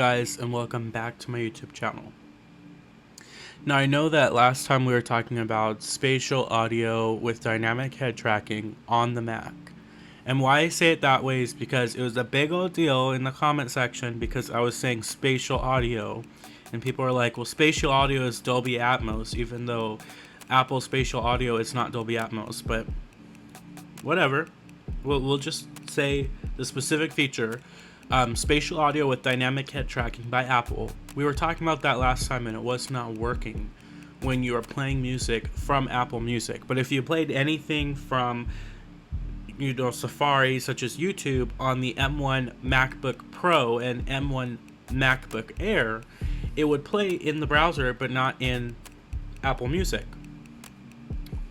Guys, and welcome back to my YouTube channel. Now I know that last time we were talking about spatial audio with dynamic head tracking on the Mac. And why I say it that way is because it was a big old deal in the comment section because I was saying spatial audio. And people were like, well, spatial audio is Dolby Atmos, even though Apple spatial audio is not Dolby Atmos. But whatever. We'll just say the specific feature. Spatial audio with dynamic head tracking by Apple. We were talking about that last time and it was not working when you are playing music from Apple Music. But if you played anything from Safari, such as YouTube, on the M1 MacBook Pro and M1 MacBook Air, it would play in the browser but not in Apple Music.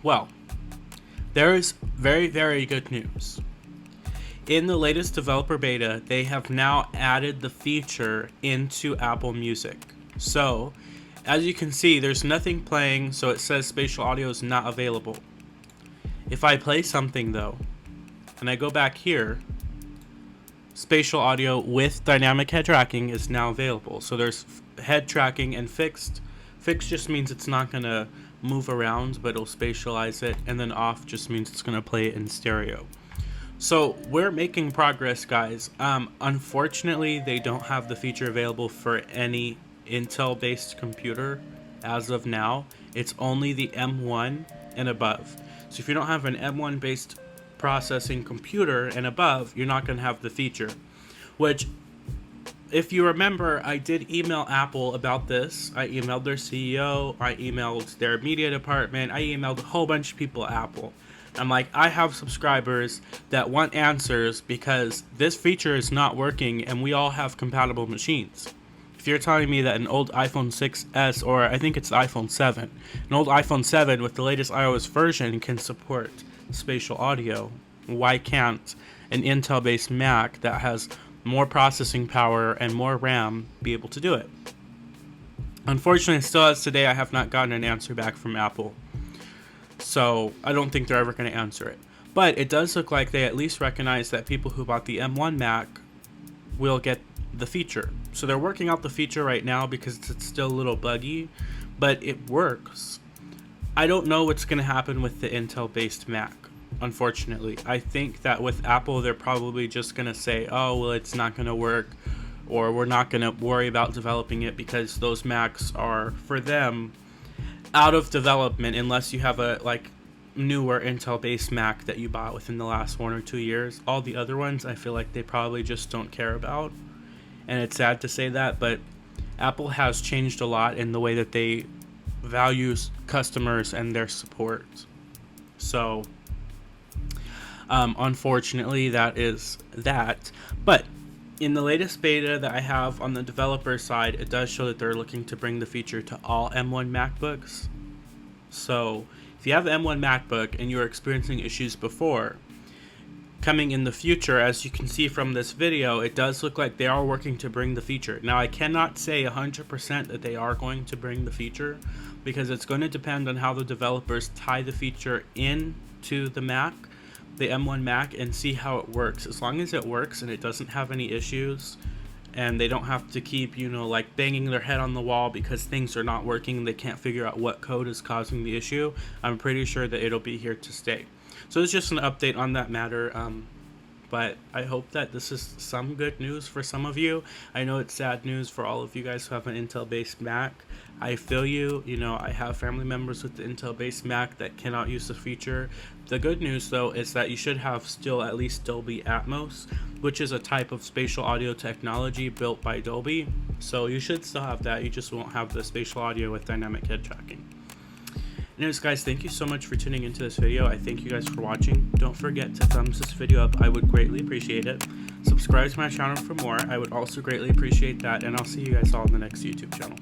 Well, there is very, very good news. In the latest developer beta, they have now added the feature into Apple Music. So, as you can see, there's nothing playing, so it says spatial audio is not available. If I play something though, and I go back here, spatial audio with dynamic head tracking is now available. So there's head tracking and fixed. Fixed just means it's not going to move around, but it'll spatialize it, and then off just means it's going to play it in stereo. So we're making progress, guys. Unfortunately, they don't have the feature available for any Intel-based computer as of now. It's only the M1 and above. So if you don't have an M1-based processing computer and above, you're not going to have the feature. Which, if you remember, I did email Apple about this. I emailed their CEO, I emailed their media department, I emailed a whole bunch of people at Apple. I'm like, I have subscribers that want answers because this feature is not working and we all have compatible machines. If you're telling me that an old iPhone 6s, or I think it's the iPhone 7, an old iPhone 7 with the latest iOS version can support spatial audio, why can't an Intel-based Mac that has more processing power and more RAM be able to do it? Unfortunately, still as today, I have not gotten an answer back from Apple. So I don't think they're ever going to answer it. But it does look like they at least recognize that people who bought the M1 Mac will get the feature. So they're working out the feature right now because it's still a little buggy, but it works. I don't know what's going to happen with the Intel-based Mac, unfortunately. I think that with Apple, they're probably just going to say, oh, well, it's not going to work, or we're not going to worry about developing it because those Macs are, for them, out of development unless you have a newer Intel-based Mac that you bought within the last 1 or 2 years. All the other ones, I feel like they probably just don't care about. And it's sad to say that, but Apple has changed a lot in the way that they value customers and their support. So, unfortunately, that is that. But in the latest beta that I have on the developer side, it does show that they're looking to bring the feature to all M1 MacBooks. So if you have an M1 MacBook and you're experiencing issues before, coming in the future, as you can see from this video, it does look like they are working to bring the feature. Now, I cannot say 100% that they are going to bring the feature because it's going to depend on how the developers tie the feature into the Mac, the M1 Mac, and see how it works. As long as it works and it doesn't have any issues and they don't have to keep banging their head on the wall because things are not working and they can't figure out what code is causing the issue, I'm pretty sure that it'll be here to stay. So it's just an update on that matter. But I hope that this is some good news for some of you. I know it's sad news for all of you guys who have an Intel-based Mac. I feel you. I have family members with the Intel-based Mac that cannot use the feature. The good news, though, is that you should have still at least Dolby Atmos, which is a type of spatial audio technology built by Dolby. So you should still have that. You just won't have the spatial audio with dynamic head tracking. Anyways, guys, thank you so much for tuning into this video. I thank you guys for watching. Don't forget to thumbs this video up. I would greatly appreciate it. Subscribe to my channel for more. I would also greatly appreciate that. And I'll see you guys all in the next YouTube channel.